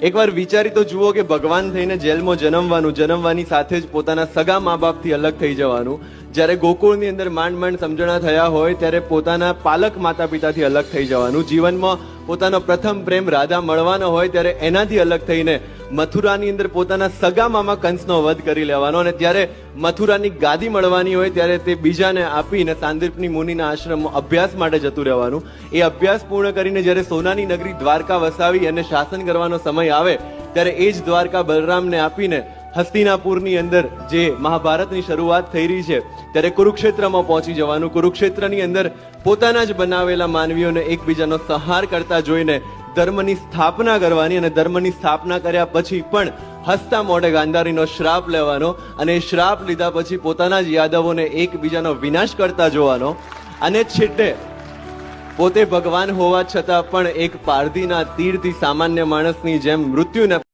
એકવાર વિચારી તો જુઓ કે ભગવાન થઈને જેલમાં જન્મવાની સાથે જ પોતાના સગા મા બાપથી અલગ થઈ જવાનું. જ્યારે ગોકુળની અંદર માંડ માંડ સમજણા થયા હોય ત્યારે પોતાના પાલક માતા પિતાથી અલગ થઈ જવાનું. જીવનમાં પોતાનો પ્રથમ પ્રેમ રાધા મળવાનો હોય ત્યારે એનાથી અલગ થઈને મથુરાની અંદર પોતાના સગા મામા કંસનો વધ કરી લેવાનો, અને ત્યારે મથુરાની ગાદી મળવાની હોય ત્યારે તે બીજાને આપીને સાંદીપની મુનિના આશ્રમમાં અભ્યાસ માટે જતું રહેવાનું. એ અભ્યાસ પૂર્ણ કરીને જ્યારે સોનાની નગરી દ્વારકા વસાવી અને શાસન કરવાનો સમય આવે ત્યારે એ જ દ્વારકા બલરામને આપીને હસ્તિનાપુરની અંદર જે મહાભારતની શરૂઆત થઈ રહી છે ત્યારે કુરુક્ષેત્રમાં પહોંચી જવાનું. કુરુક્ષેત્રની અંદર પોતાના જ બનાવેલા માનવીઓને એકબીજાનો સંહાર કરતા જોઈને ધર્મની સ્થાપના કરવાની, અને ધર્મની સ્થાપના કર્યા પછી પણ હસતા મોઢે ગાંધારીનો શ્રાપ લેવાનો, અને એ શ્રાપ લીધા પછી પોતાના જ યાદવોને એકબીજાનો વિનાશ કરતા જોવાનો, અને છેલ્લે પોતે ભગવાન હોવા છતાં પણ એક પારધીના તીરથી સામાન્ય માણસની જેમ મૃત્યુને